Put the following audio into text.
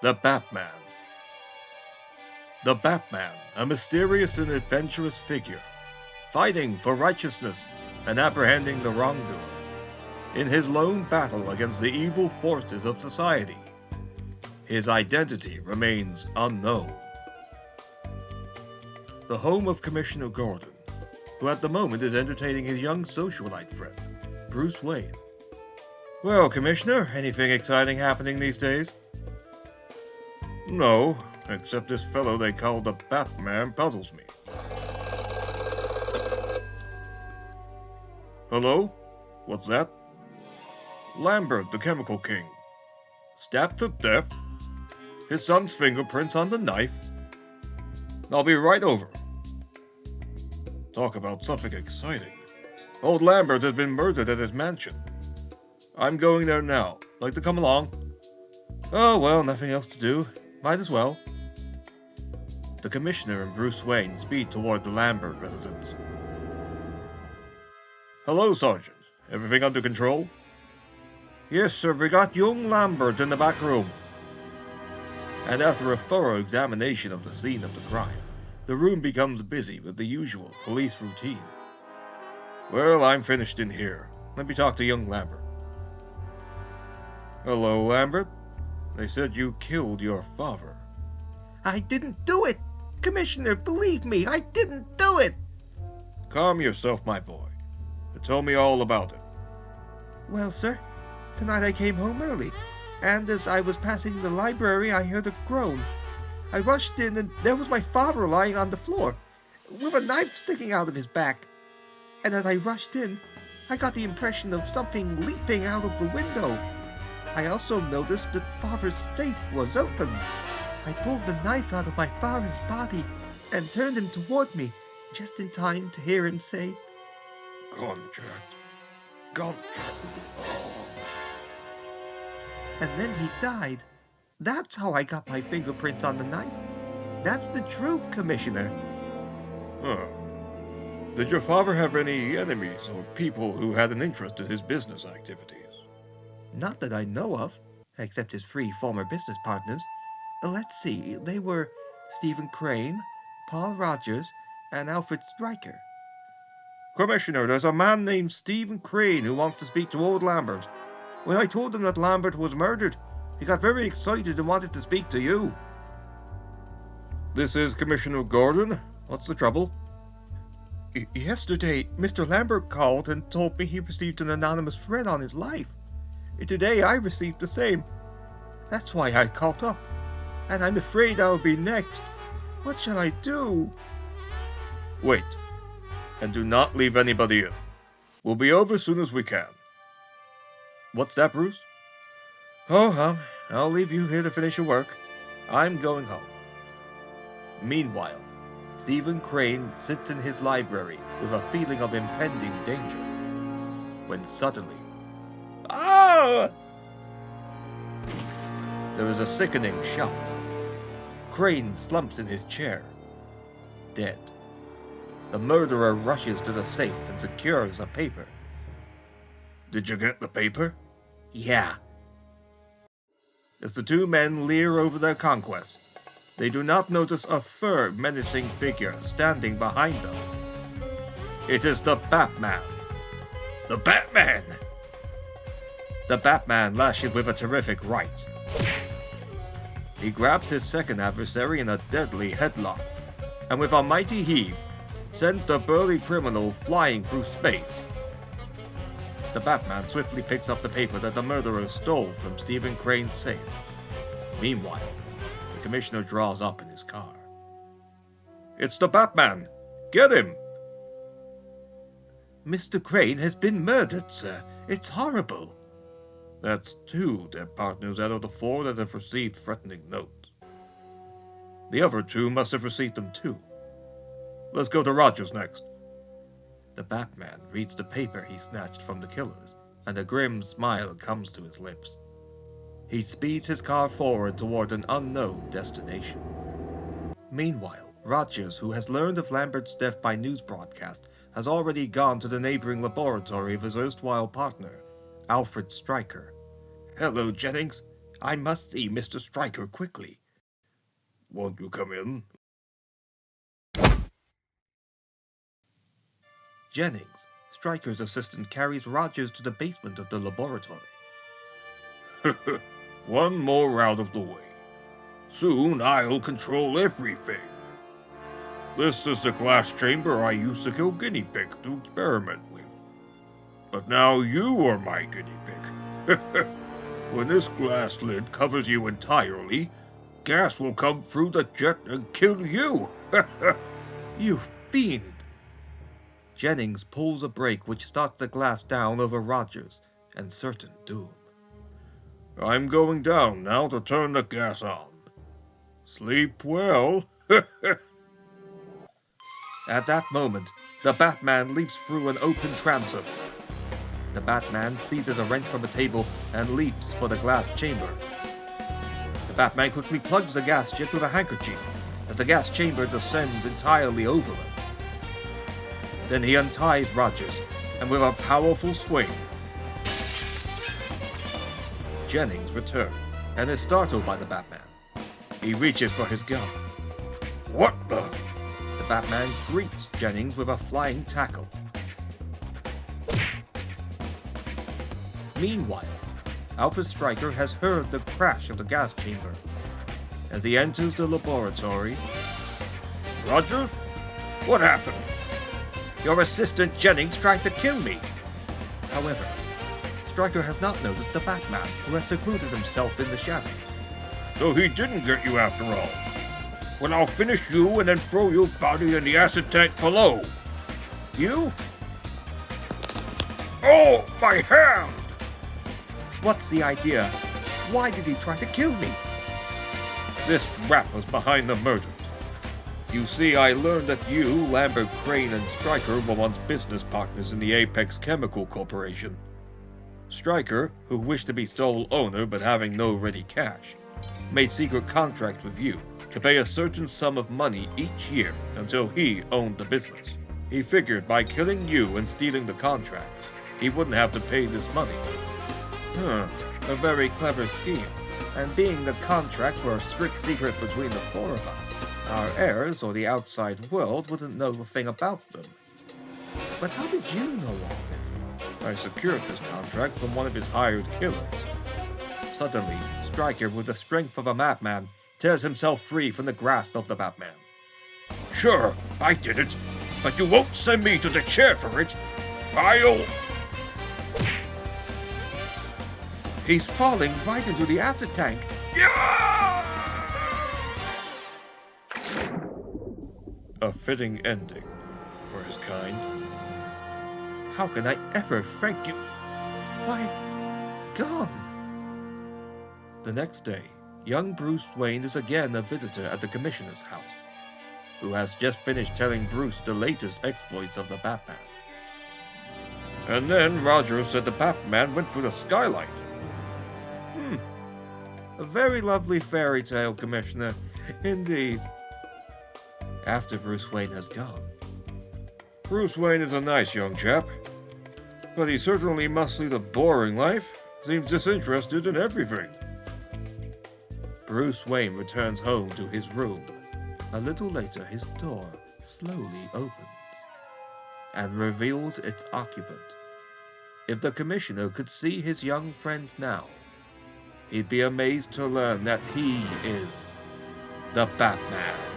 The Batman. The Batman, a mysterious and adventurous figure, fighting for righteousness and apprehending the wrongdoer, in his lone battle against the evil forces of society. His identity remains unknown. The home of Commissioner Gordon, who at the moment is entertaining his young socialite friend, Bruce Wayne. Well, Commissioner, anything exciting happening these days? No, except this fellow they call the Batman puzzles me. Hello? What's that? Lambert, the Chemical King. Stabbed to death? His son's fingerprints on the knife? I'll be right over. Talk about something exciting. Old Lambert has been murdered at his mansion. I'm going there now. Like to come along? Oh, well, nothing else to do. Might as well. The Commissioner and Bruce Wayne speed toward the Lambert residence. Hello, Sergeant. Everything under control? Yes, sir. We got young Lambert in the back room. And after a thorough examination of the scene of the crime, the room becomes busy with the usual police routine. Well, I'm finished in here. Let me talk to young Lambert. Hello, Lambert. They said you killed your father. I didn't do it! Commissioner, believe me, I didn't do it! Calm yourself, my boy. But tell me all about it. Well, sir, tonight I came home early, and as I was passing the library, I heard a groan. I rushed in, and there was my father lying on the floor, with a knife sticking out of his back. And as I rushed in, I got the impression of something leaping out of the window. I also noticed that father's safe was open. I pulled the knife out of my father's body and turned him toward me, just in time to hear him say, Contract. Oh. And then he died. That's how I got my fingerprints on the knife. That's the truth, Commissioner. Huh. Did your father have any enemies or people who had an interest in his business activities? Not that I know of, except his 3 former business partners. Let's see, they were Stephen Crane, Paul Rogers, and Alfred Stryker. Commissioner, there's a man named Stephen Crane who wants to speak to old Lambert. When I told him that Lambert was murdered, he got very excited and wanted to speak to you. This is Commissioner Gordon. What's the trouble? Yesterday, Mr. Lambert called and told me he received an anonymous threat on his life. Today I received the same. That's why I called up. And I'm afraid I'll be next. What shall I do? Wait. And do not leave anybody in. We'll be over as soon as we can. What's that, Bruce? Oh, well, I'll leave you here to finish your work. I'm going home. Meanwhile, Stephen Crane sits in his library with a feeling of impending danger. When suddenly, there is a sickening shot. Crane slumps in his chair, dead. The murderer rushes to the safe and secures a paper. Did you get the paper? Yeah. As the 2 men leer over their conquest, they do not notice a third menacing figure standing behind them. It is the Batman. The Batman! The Batman lashes with a terrific right. He grabs his second adversary in a deadly headlock, and with a mighty heave, sends the burly criminal flying through space. The Batman swiftly picks up the paper that the murderer stole from Stephen Crane's safe. Meanwhile, the Commissioner draws up in his car. It's the Batman! Get him! Mr. Crane has been murdered, sir. It's horrible. That's 2 dead partners out of the 4 that have received threatening notes. The other 2 must have received them too. Let's go to Rogers next. The Batman reads the paper he snatched from the killers, and a grim smile comes to his lips. He speeds his car forward toward an unknown destination. Meanwhile, Rogers, who has learned of Lambert's death by news broadcast, has already gone to the neighboring laboratory of his erstwhile partner, Alfred Stryker. Hello, Jennings. I must see Mr. Stryker quickly. Won't you come in? Jennings, Stryker's assistant, carries Rogers to the basement of the laboratory. One more out of the way. Soon I'll control everything. This is the glass chamber I used to kill guinea pigs to experiment with. But now you are my guinea pig. When this glass lid covers you entirely, gas will come through the jet and kill you. You fiend! Jennings pulls a brake which starts the glass down over Rogers and certain doom. I'm going down now to turn the gas on. Sleep well. At that moment, the Batman leaps through an open transom. The Batman seizes a wrench from a table and leaps for the glass chamber. The Batman quickly plugs the gas jet with a handkerchief as the gas chamber descends entirely over them. Then he unties Rogers, and with a powerful swing, Jennings returns and is startled by the Batman. He reaches for his gun. What the? The Batman greets Jennings with a flying tackle. Meanwhile, Alfred Stryker has heard the crash of the gas chamber. As he enters the laboratory, Rogers? What happened? your assistant Jennings tried to kill me. However, Stryker has not noticed the Batman, who has secluded himself in the shadows. So he didn't get you after all. Well, I'll finish you and then throw your body in the acid tank below. You? Oh, my hand! What's the idea? Why did he try to kill me? This rat was behind the murders. You see, I learned that you, Lambert, Crane, and Stryker were once business partners in the Apex Chemical Corporation. Stryker, who wished to be sole owner but having no ready cash, made secret contracts with you to pay a certain sum of money each year until he owned the business. He figured by killing you and stealing the contracts, he wouldn't have to pay this money. A very clever scheme. And being the contracts were a strict secret between the four of us, our heirs or the outside world wouldn't know a thing about them. But how did you know all this? I secured this contract from one of his hired killers. Suddenly, Stryker, with the strength of a madman, tears himself free from the grasp of the Batman. Sure, I did it, but you won't send me to the chair for it. I'll... He's falling right into the acid tank. Yeah! A fitting ending for his kind. How can I ever thank you? Why, gone. The next day, young Bruce Wayne is again a visitor at the Commissioner's house, who has just finished telling Bruce the latest exploits of the Batman. And then Rogers said the Batman went through the skylight. A very lovely fairy tale, Commissioner. Indeed. After Bruce Wayne has gone. Bruce Wayne is a nice young chap, but he certainly must lead a boring life. Seems disinterested in everything. Bruce Wayne returns home to his room. A little later, his door slowly opens and reveals its occupant. If the Commissioner could see his young friend now, he'd be amazed to learn that he is the Batman.